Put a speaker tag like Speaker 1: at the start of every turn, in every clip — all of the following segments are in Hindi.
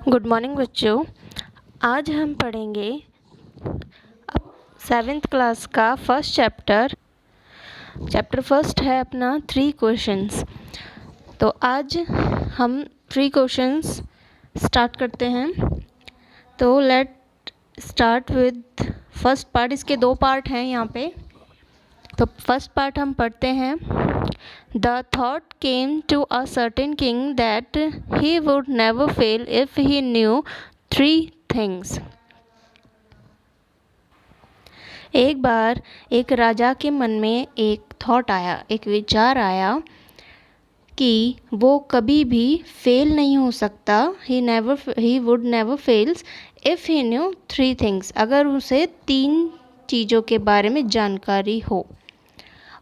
Speaker 1: गुड मॉर्निंग बच्चों। आज हम पढ़ेंगे अब 7th क्लास का फर्स्ट चैप्टर फर्स्ट है अपना 3 क्वेश्चंस। तो आज हम 3 क्वेश्चंस स्टार्ट करते हैं। तो let start with first part. इसके 2 पार्ट हैं यहाँ पे। तो फर्स्ट पार्ट हम पढ़ते हैं। The thought came to a certain king that he would never fail if he knew 3 things. एक बार एक राजा के मन में एक थॉट आया, एक विचार आया कि वो कभी भी फेल नहीं हो सकता। ही would never fails if he knew 3 things. अगर उसे 3 चीज़ों के बारे में जानकारी हो।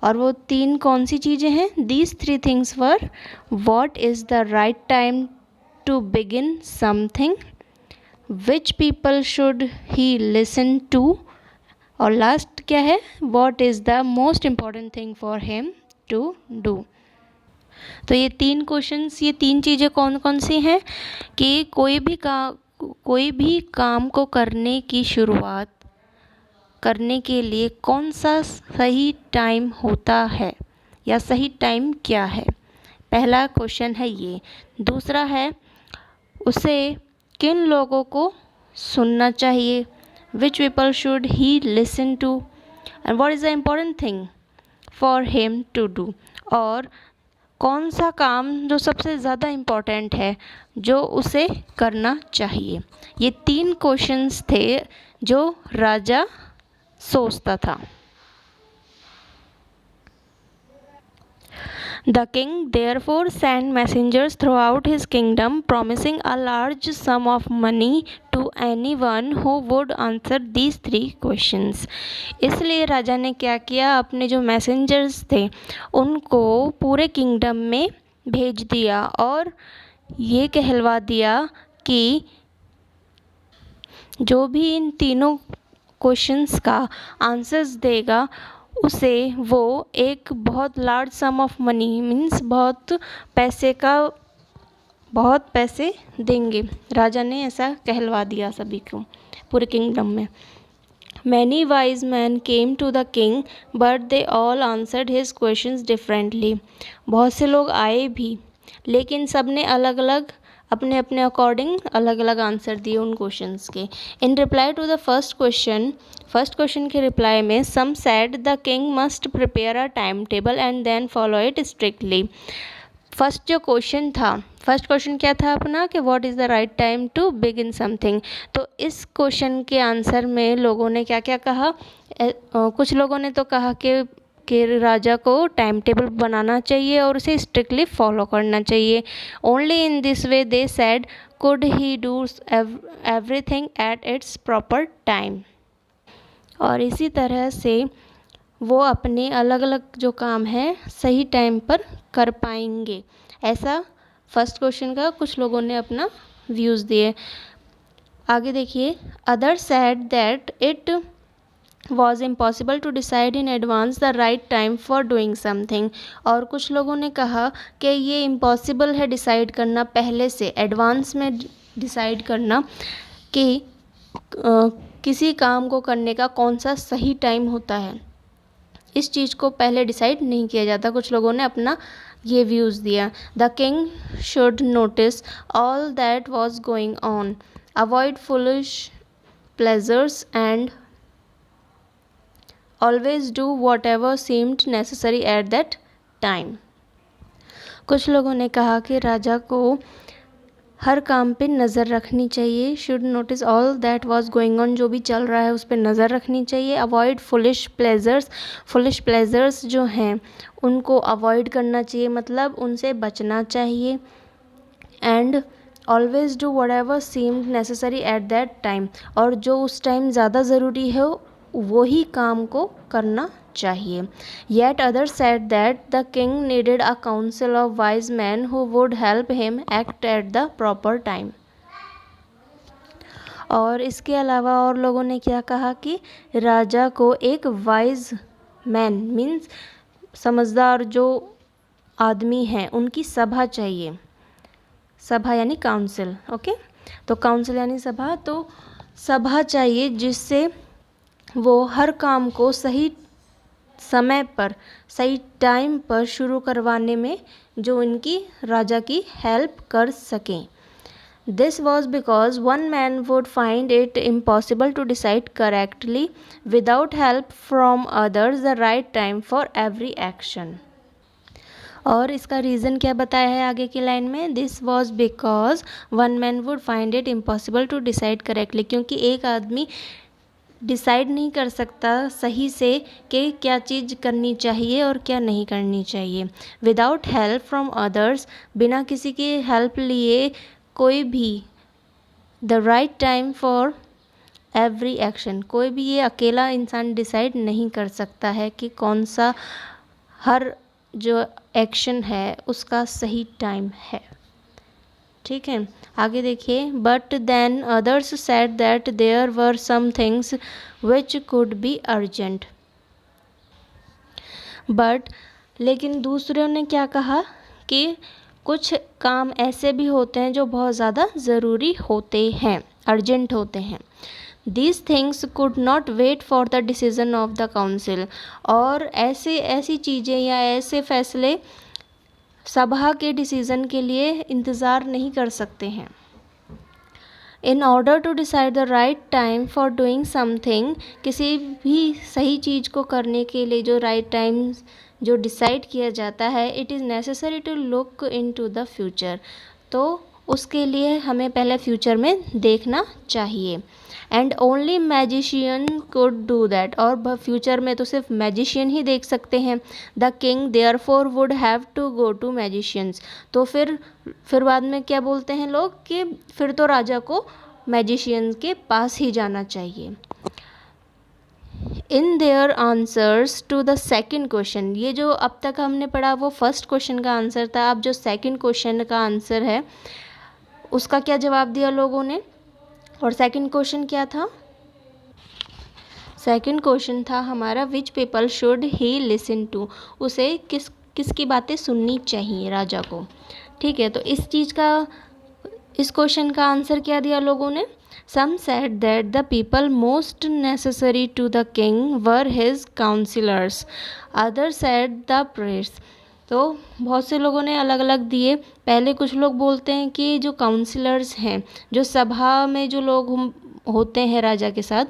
Speaker 1: और वो 3 कौन सी चीज़ें हैं? These 3 things were: what is the right time to begin something, which people should he listen to, और लास्ट क्या है? What is the most important thing for him to do. तो ये 3 क्वेश्चंस, ये 3 चीज़ें कौन कौन सी हैं कि कोई भी काम को करने की शुरुआत करने के लिए कौन सा सही टाइम होता है या सही टाइम क्या है। पहला क्वेश्चन है ये। दूसरा है, उसे किन लोगों को सुनना चाहिए, which people should he listen to, and what is the important thing for him to do. और कौन सा काम जो सबसे ज़्यादा इम्पोर्टेंट है जो उसे करना चाहिए। ये 3 क्वेश्चंस थे जो राजा सोचता था। The king therefore sent messengers throughout his kingdom, promising a large sum of money to anyone who would answer these 3 questions. इसलिए राजा ने क्या किया, अपने जो मैसेंजर्स थे उनको पूरे किंगडम में भेज दिया और ये कहलवा दिया कि जो भी इन तीनों क्वेश्चंस का आंसर्स देगा उसे वो एक बहुत large some of money, means बहुत पैसे देंगे। राजा ने ऐसा कहलवा दिया सभी को पूरे किंगडम में। Many wise man came to the king but they all answered his questions differently. बहुत से लोग आए भी, लेकिन सब ने अलग अलग अपने अपने अकॉर्डिंग अलग अलग आंसर दिए उन क्वेश्चंस के। In reply to the first question के रिप्लाई में some said the king must prepare a time table and then follow it strictly. First question क्या था अपना कि what is the right time to begin something. तो इस क्वेश्चन के आंसर में लोगों ने क्या क्या कहा। कुछ लोगों ने तो कहा कि राजा को टाइम टेबल बनाना चाहिए और उसे स्ट्रिक्टली फॉलो करना चाहिए। Only in this way they said could he do everything at its proper time. और इसी तरह से वो अपने अलग अलग जो काम है सही टाइम पर कर पाएंगे। ऐसा फर्स्ट क्वेश्चन का कुछ लोगों ने अपना व्यूज़ दिए। आगे देखिए, other said that it was impossible to decide in advance the right time for doing something. और कुछ लोगों ने कहा कि ये इम्पॉसिबल है डिसाइड करना, पहले से एडवांस में डिसाइड करना कि किसी काम को करने का कौन सा सही टाइम होता है। इस चीज़ को पहले डिसाइड नहीं किया जाता। कुछ लोगों ने अपना ये व्यूज़ दिया। The king should notice all that was going on, avoid foolish pleasures and always do what ever seemed necessary at that time. कुछ लोगों ने कहा कि राजा को हर काम पे नज़र रखनी चाहिए। Should notice all that was going on, जो भी चल रहा है उस पर नज़र रखनी चाहिए। अवॉइड फुलिश प्लेजर्स जो हैं उनको अवॉइड करना चाहिए, मतलब उनसे बचना चाहिए। And always do what ever seemed necessary at that time, और जो उस टाइम ज़्यादा ज़रूरी है वही काम को करना चाहिए। Yet others said that the king needed a council of wise men who would help him act at the proper time. और इसके अलावा और लोगों ने क्या कहा कि राजा को एक वाइज मैन, मीन्स समझदार जो आदमी हैं उनकी सभा चाहिए। सभा यानी काउंसिल, ओके। तो काउंसिल यानी सभा, तो सभा चाहिए जिससे वो हर काम को सही समय पर, सही टाइम पर शुरू करवाने में जो इनकी राजा की हेल्प कर सकें। This was because one man would find it impossible to decide correctly without help from others the right time for every action. और इसका रीज़न क्या बताया है आगे की लाइन में, this was because one man would find it impossible to decide correctly, क्योंकि एक आदमी डिसाइड नहीं कर सकता सही से कि क्या चीज़ करनी चाहिए और क्या नहीं करनी चाहिए। विदाउट हेल्प फ्रॉम अदर्स, बिना किसी की हेल्प लिए कोई भी, the right time for every action, कोई भी ये अकेला इंसान डिसाइड नहीं कर सकता है कि कौन सा हर जो एक्शन है उसका सही टाइम है। ठीक है, आगे देखिए, but then others said that there were some things which could be urgent. But लेकिन दूसरों ने क्या कहा कि कुछ काम ऐसे भी होते हैं जो बहुत ज़्यादा ज़रूरी होते हैं, अर्जेंट होते हैं। These things could not wait for the decision of the council, और ऐसी चीज़ें या ऐसे फैसले सभा के डिसीज़न के लिए इंतज़ार नहीं कर सकते हैं। In order to decide the right time for doing something, किसी भी सही चीज़ को करने के लिए जो राइट टाइम जो डिसाइड किया जाता है, it is necessary to look into the future, तो उसके लिए हमें पहले फ्यूचर में देखना चाहिए। And only magician could do that, और फ्यूचर में तो सिर्फ मैजिशियन ही देख सकते हैं। The king therefore would have to go to magicians, तो फिर बाद में क्या बोलते हैं लोग कि फिर तो राजा को मैजिशियन के पास ही जाना चाहिए। In their answers to the second question, ये जो अब तक हमने पढ़ा वो फर्स्ट क्वेश्चन का आंसर था, अब जो सेकेंड क्वेश्चन का आंसर है उसका क्या जवाब दिया लोगों ने। और सेकंड क्वेश्चन क्या था, सेकंड क्वेश्चन था हमारा, which people should he listen to, उसे किसकी बातें सुननी चाहिए राजा को। ठीक है, तो इस क्वेश्चन का आंसर क्या दिया लोगों ने, some said that the people most necessary to the king were his counsellors, other said the prayers. तो बहुत से लोगों ने अलग अलग दिए। पहले कुछ लोग बोलते हैं कि जो काउंसिलर्स हैं, जो सभा में जो लोग होते हैं राजा के साथ,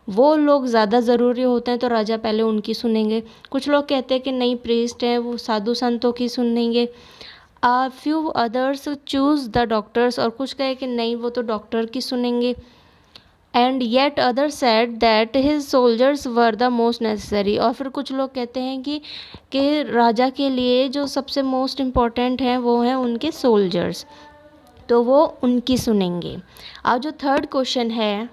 Speaker 1: वो लोग ज़्यादा ज़रूरी होते हैं, तो राजा पहले उनकी सुनेंगे। कुछ लोग कहते हैं कि नहीं, प्रीस्ट हैं वो साधु संतों की सुनेंगे। आ few others choose the doctors, और कुछ कहे कि नहीं वो तो डॉक्टर की सुनेंगे। And yet other said that his soldiers were the most necessary, और फिर कुछ लोग कहते हैं कि राजा के लिए जो सबसे मोस्ट इम्पॉर्टेंट हैं वो हैं उनके सोल्जर्स, तो वो उनकी सुनेंगे। अब जो थर्ड क्वेश्चन है,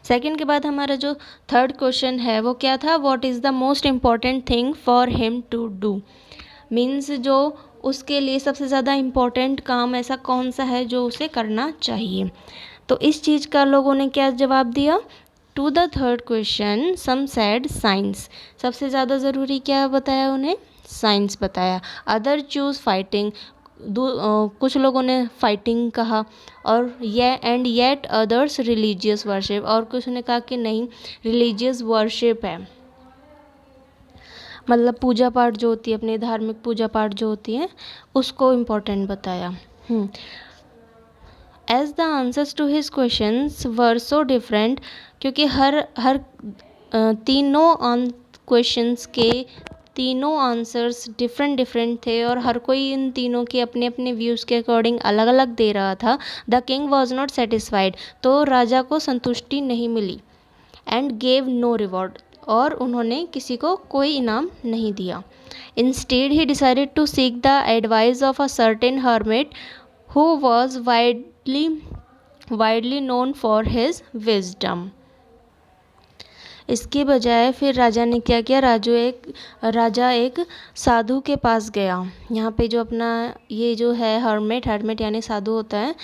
Speaker 1: सेकंड के बाद हमारा जो थर्ड क्वेश्चन है वो क्या था, what is the most important thing for him to do, means जो उसके लिए सबसे ज़्यादा इम्पॉर्टेंट काम ऐसा कौन सा है जो उसे करना चाहिए। तो इस चीज़ का लोगों ने क्या जवाब दिया, to the third question some said science, सबसे ज़्यादा ज़रूरी क्या बताया उन्हें, साइंस बताया। अदर चूज़ फाइटिंग, कुछ लोगों ने फाइटिंग कहा। और and yet others religious worship, और कुछ ने कहा कि नहीं रिलीजियस वर्शिप है, मतलब पूजा पाठ जो होती है, अपनी धार्मिक पूजा पाठ जो होती है उसको इम्पोर्टेंट बताया। As the answers to his questions were so different, क्योंकि हर तीनों क्वेश्चंस के तीनों आंसर्स डिफरेंट थे, और हर कोई इन तीनों के अपने अपने व्यूज़ के अकॉर्डिंग अलग अलग दे रहा था। The king was not satisfied, तो राजा को संतुष्टि नहीं मिली। एंड गेव नो रिवॉर्ड, और उन्होंने किसी को कोई इनाम नहीं दिया। Instead he decided to seek the advice of a certain hermit who was widely known for his wisdom. इसके बजाय फिर राजा ने क्या किया, राजा एक साधु के पास गया। यहाँ पे जो अपना ये जो है हर्मिट यानी साधु होता है,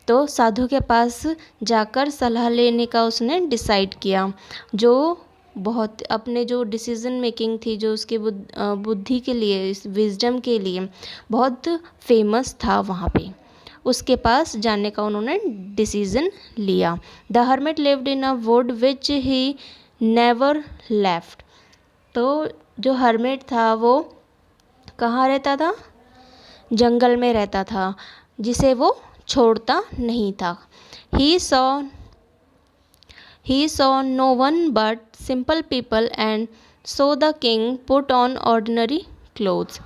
Speaker 1: तो साधु के पास जाकर सलाह लेने का उसने डिसाइड किया, जो बहुत अपने जो डिसीज़न मेकिंग थी, जो उसके बुद्धि के लिए, इस विजडम के लिए बहुत फेमस था वहाँ पे। उसके पास जाने का उन्होंने डिसीज़न लिया। The hermit lived in a would which he never left. तो जो हर्मिट था वो कहाँ रहता था? जंगल में रहता था, जिसे वो छोड़ता नहीं था। ही saw no one but simple people and so the king put on ordinary clothes।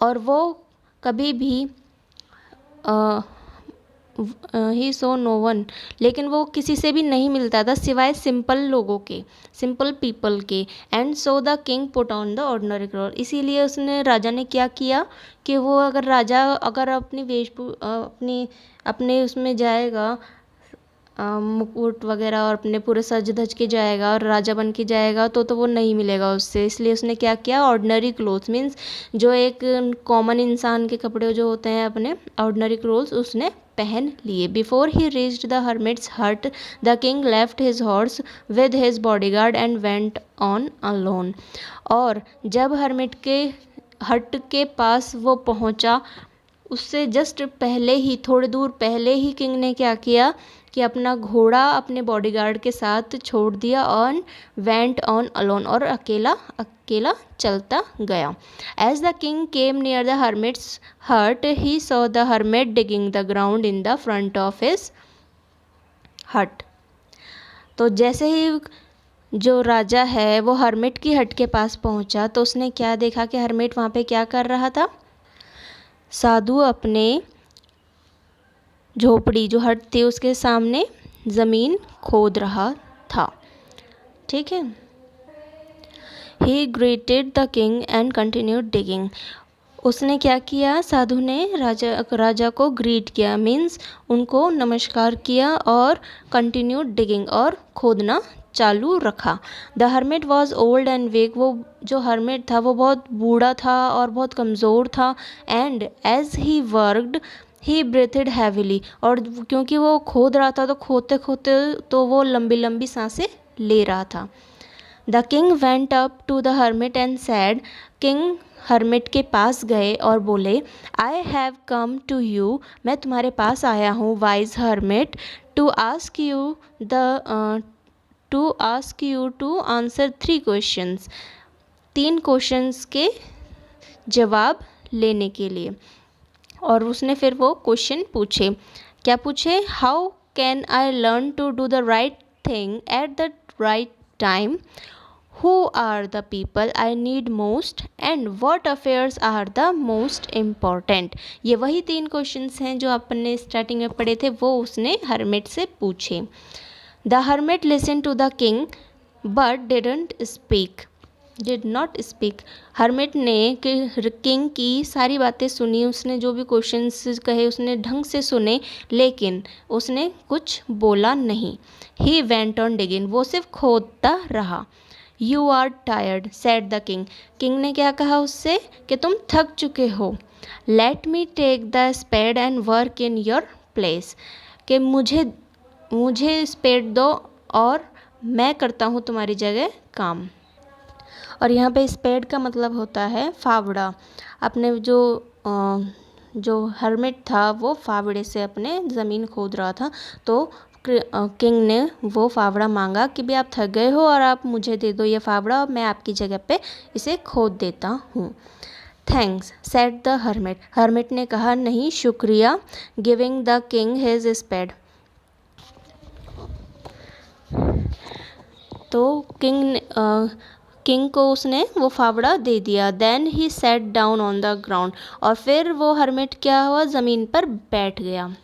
Speaker 1: और वो कभी भी ही सो नो वन, लेकिन वो किसी से भी नहीं मिलता था सिवाय सिंपल लोगों के, सिंपल पीपल के। And so the king put on the ordinary cloth. इसीलिए उसने राजा ने क्या किया कि वो अगर अपनी अपने उसमें जाएगा, मुकुट वगैरह और अपने पूरे सज धज के जाएगा और राजा बन के जाएगा तो वो नहीं मिलेगा उससे। इसलिए उसने क्या किया, ऑर्डिनरी क्लोथ्स मीन्स जो एक कॉमन इंसान के कपड़े जो होते हैं अपने ऑर्डिनरी क्लोथ्स उसने पहन लिए। Before he reached the hermit's hut the king left his horse with his bodyguard and went on alone. और जब हर्मिट के हट के पास वो पहुंचा, उससे जस्ट पहले ही, थोड़ी दूर पहले ही किंग ने क्या किया कि अपना घोड़ा अपने बॉडीगार्ड के साथ छोड़ दिया और वेंट ऑन अलोन, और अकेला चलता गया। As the king came near the hermit's hut he saw the hermit digging the ground in the front of his hut. तो जैसे ही जो राजा है वो हर्मिट की हट के पास पहुंचा तो उसने क्या देखा कि हर्मिट वहाँ पे क्या कर रहा था? साधु अपने झोपड़ी जो हट थी उसके सामने ज़मीन खोद रहा था। ठीक है। ही greeted the king and continued digging. उसने क्या किया, साधु ने राजा को ग्रीट किया, मीन्स उनको नमस्कार किया, और कंटिन्यूड डिगिंग और खोदना चालू रखा। The hermit was old and weak. वो जो हर्मिट था वो बहुत बूढ़ा था और बहुत कमज़ोर था। And as he worked he breathed heavily. और क्योंकि वो खोद रहा था तो खोदते खोदते तो वो लंबी लंबी सांसें ले रहा था। The king went up to the hermit and said. King hermit के पास गए और बोले, I have come to you, मैं तुम्हारे पास आया हूँ wise hermit, to ask you to answer 3 questions, 3 questions के जवाब लेने के लिए। और उसने फिर वो क्वेश्चन पूछे। क्या पूछे? How can I learn to do the right thing at the right time? Who are the people I need most and what affairs are the most important? ये वही 3 क्वेश्चंस हैं जो अपने स्टार्टिंग में पढ़े थे, वो उसने हर्मिट से पूछे। The hermit listen to the king but did not speak. Hermit ने किंग की सारी बातें सुनी, उसने जो भी क्वेश्चंस कहे उसने ढंग से सुने, लेकिन उसने कुछ बोला नहीं। He went on digging. वो सिर्फ खोदता रहा। You are tired said the king. King ने क्या कहा उससे कि तुम थक चुके हो। Let me take the spade and work in your place. कि मुझे स्पेड दो और मैं करता हूँ तुम्हारी जगह काम। और यहाँ पे स्पेड का मतलब होता है फावड़ा। अपने जो हर्मिट था वो फावड़े से अपने ज़मीन खोद रहा था, तो किंग ने वो फावड़ा मांगा कि भी आप थक गए हो और आप मुझे दे दो ये फावड़ा और मैं आपकी जगह पे इसे खोद देता हूँ। Thanks said the hermit. Hermit ने कहा, नहीं शुक्रिया। Giving the king his spade. तो किंग को उसने वो फावड़ा दे दिया। Then he sat down on the ground. और फिर वो हर्मिट क्या हुआ, ज़मीन पर बैठ गया।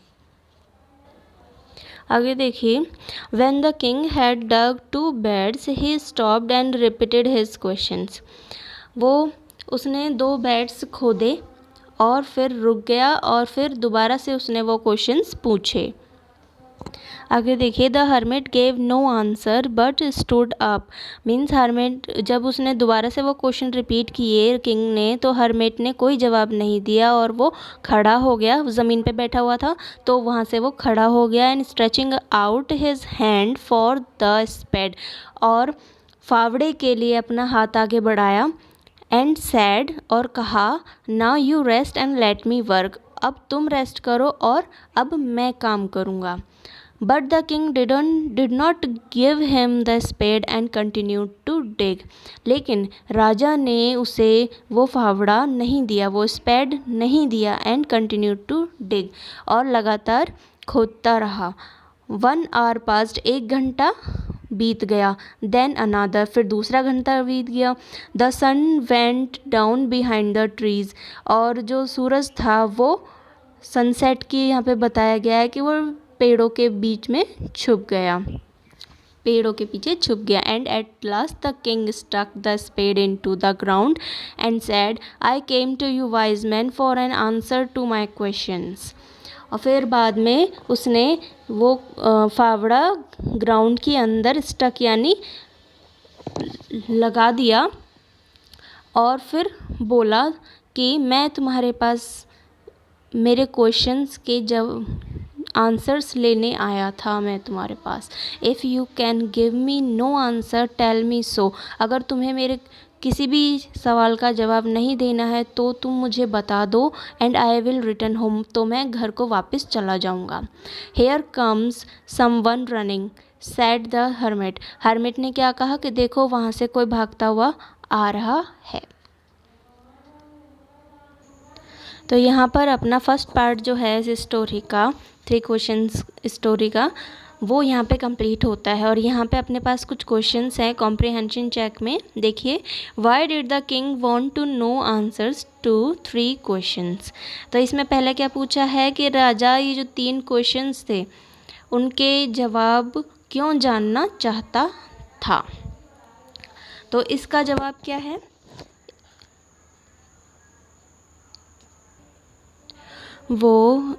Speaker 1: आगे देखिए, when the king had dug 2 beds he stopped and repeated his questions. उसने 2 बेड्स खोदे और फिर रुक गया और फिर दोबारा से उसने वो क्वेश्चंस पूछे। आगे देखिए, the hermit gave no answer but stood up. Means hermit, जब उसने दोबारा से वो क्वेश्चन रिपीट किए किंग ने, तो हर्मिट ने कोई जवाब नहीं दिया और वो खड़ा हो गया। ज़मीन पे बैठा हुआ था तो वहाँ से वो खड़ा हो गया। And stretching out his hand for the spade. और फावड़े के लिए अपना हाथ आगे बढ़ाया। एंड सैड, और कहा, now you rest and let me work. अब तुम रेस्ट करो और अब मैं काम करूँगा। But the king did not give him the spade and continue to dig. लेकिन राजा ने उसे वो फावड़ा नहीं दिया, वो स्पेड नहीं दिया, एंड कंटिन्यू टू डिग, और लगातार खोदता रहा। 1 hour पास्ट, 1 घंटा बीत गया। देन अनादर, फिर दूसरा घंटा बीत गया। The sun went down behind the trees, और जो सूरज था वो सनसेट की यहाँ पे बताया गया है कि वो पेड़ों के बीच में छुप गया, पेड़ों के पीछे छुप गया। And at last the king stuck the spade into the ground and said, I came to you wise man for an answer to my questions. और फिर बाद में उसने वो फावड़ा ग्राउंड के अंदर स्टक यानी लगा दिया, और फिर बोला कि मैं तुम्हारे पास मेरे क्वेश्चंस के जब आंसर्स लेने आया था, मैं तुम्हारे पास। If you can give me no answer tell me so. अगर तुम्हें मेरे किसी भी सवाल का जवाब नहीं देना है तो तुम मुझे बता दो। And I will return home, तो मैं घर को वापस चला जाऊंगा। Here comes someone running said the hermit. Hermit ने क्या कहा कि देखो वहाँ से कोई भागता हुआ आ रहा है। तो यहाँ पर अपना फर्स्ट पार्ट जो है इस स्टोरी का, 3 क्वेश्चंस स्टोरी का, वो यहाँ पे कंप्लीट होता है। और यहाँ पे अपने पास कुछ क्वेश्चंस हैं कॉम्प्रिहेंशन चेक में। देखिए, why did the king want to know answers to 3 questions. तो इसमें पहले क्या पूछा है कि राजा ये जो 3 क्वेश्चंस थे उनके जवाब क्यों जानना चाहता था। तो इसका जवाब क्या है, वो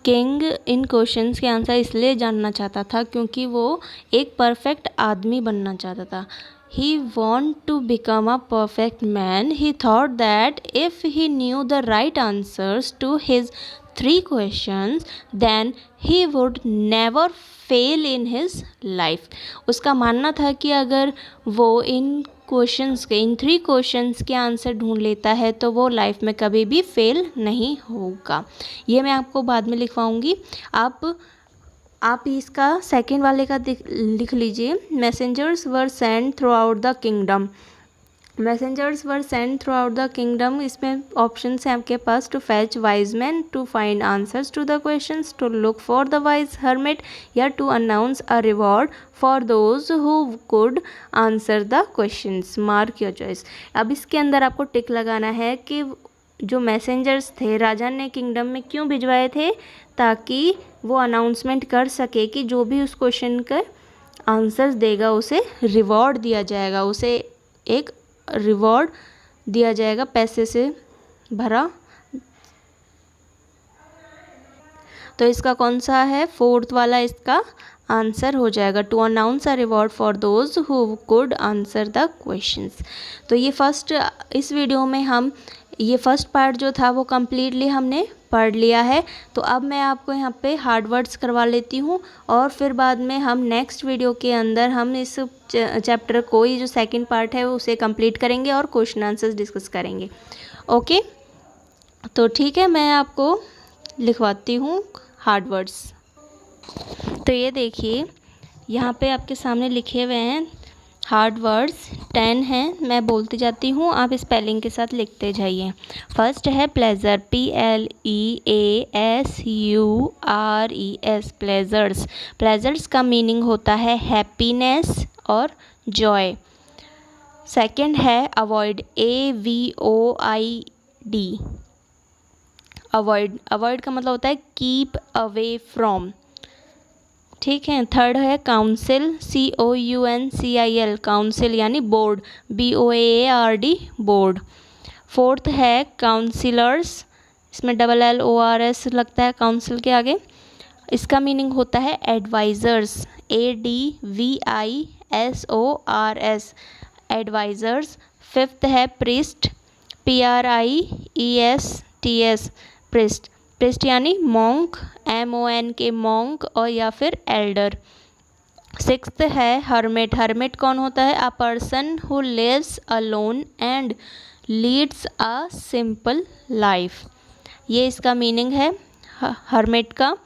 Speaker 1: किंग इन क्वेश्चंस के आंसर इसलिए जानना चाहता था क्योंकि वो एक परफेक्ट आदमी बनना चाहता था। He want to become a perfect man. He thought that if he knew the right answers to his 3 questions, then he would never fail in his life. उसका मानना था कि अगर वो इन 3 क्वेश्चंस के आंसर ढूंढ लेता है तो वो लाइफ में कभी भी फेल नहीं होगा। ये मैं आपको बाद में लिखवाऊंगी। आप इसका सेकंड वाले का लिख लीजिए। Messengers were send throughout the kingdom. Messengers were send throughout the kingdom, इसमें ऑप्शन है आपके पास, to fetch wise man, to find answers to the questions, to look for the wise hermit, या to announce a reward for those who could answer the questions. Mark your choice. अब इसके अंदर आपको टिक लगाना है कि जो मैसेंजर्स थे राजा ने किंगडम में क्यों भिजवाए थे, ताकि वो अनाउंसमेंट कर सके कि जो भी उस क्वेश्चन के आंसर्स देगा उसे रिवॉर्ड दिया जाएगा, उसे एक रिवॉर्ड दिया जाएगा पैसे से भरा। तो इसका कौन सा है, 4th वाला इसका आंसर हो जाएगा, to announce a reward for those who could answer the questions. तो ये इस वीडियो में हम ये फर्स्ट पार्ट जो था वो कम्प्लीटली हमने पढ़ लिया है। तो अब मैं आपको यहाँ पे हार्ड वर्ड्स करवा लेती हूँ, और फिर बाद में हम नेक्स्ट वीडियो के अंदर हम इस चैप्टर को, ये जो सेकंड पार्ट है उसे कंप्लीट करेंगे और क्वेश्चन आंसर्स डिस्कस करेंगे। ओके, तो ठीक है, मैं आपको लिखवाती हूँ हार्ड वर्ड्स। तो ये देखिए यहाँ पे आपके सामने लिखे हुए हैं हार्ड वर्ड्स, 10 हैं, मैं बोलती जाती हूँ, आप स्पेलिंग के साथ लिखते जाइए। फर्स्ट है प्लेजर, PLEASURES, प्लेजर्स। प्लेजर्स का मीनिंग होता है हैप्पीनेस और जॉय। सेकंड है अवॉइड, AVOID, अवॉइड। अवॉइड का मतलब होता है कीप अवे फ्रॉम, ठीक है। थर्ड है काउंसिल, COUNCIL, काउंसिल यानी बोर्ड, BOARD, बोर्ड। फोर्थ है काउंसिलर्स, इसमें LLORS लगता है काउंसिल के आगे, इसका मीनिंग होता है एडवाइज़र्स, ADVISORS, एडवाइज़र्स। फिफ्थ है प्रिस्ट, PRIESTS, प्रिस्ट। प्रिस्ट यानी मॉन्क, MONK, मॉन्क, और या फिर एल्डर। सिक्स्थ है हर्मिट। हर्मिट कौन होता है, a person who lives alone and leads a simple life. ये इसका मीनिंग है हर्मिट का।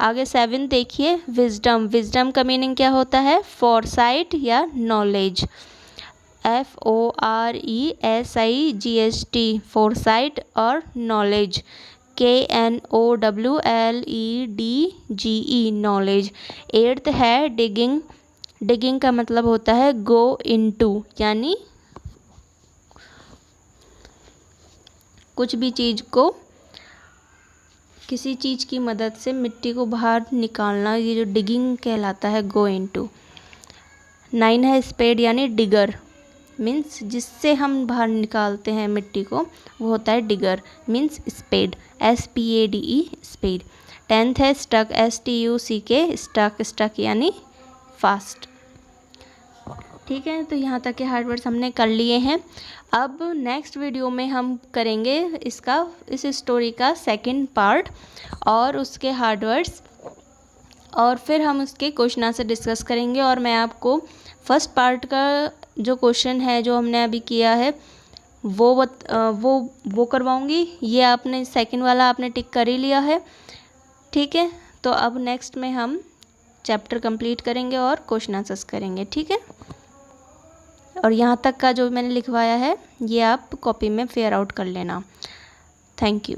Speaker 1: आगे 7 देखिए, विजडम। विजडम का मीनिंग क्या होता है? फोरसाइट या नॉलेज। FORESIGHT, फोरसाइट और नॉलेज। KNOWLEDGE, knowledge. 8th है डिगिंग। डिगिंग का मतलब होता है गो इनटू, यानी कुछ भी चीज़ को, किसी चीज़ की मदद से मिट्टी को बाहर निकालना, ये जो डिगिंग कहलाता है, गो इनटू। 9 है स्पेड यानी डिगर, मीन्स जिससे हम बाहर निकालते हैं मिट्टी को, वो होता है digger, means spade. SPADE, spade. 10th है स्टक। STUCK, stuck. स्टक यानी फास्ट। ठीक है, तो यहाँ तक के हार्ड वर्ड्स हमने कर लिए हैं। अब नेक्स्ट वीडियो में हम करेंगे इस स्टोरी का सेकंड पार्ट और उसके हार्ड वर्ड्स, और फिर हम उसके क्वेश्चन आंसर डिस्कस करेंगे। और मैं आपको फर्स्ट पार्ट का जो क्वेश्चन है जो हमने अभी किया है वो करवाऊँगी। ये आपने सेकंड वाला आपने टिक कर ही लिया है। ठीक है, तो अब नेक्स्ट में हम चैप्टर कंप्लीट करेंगे और क्वेश्चन आंसर्स करेंगे। ठीक है, और यहाँ तक का जो मैंने लिखवाया है ये आप कॉपी में फेयर आउट कर लेना। Thank you.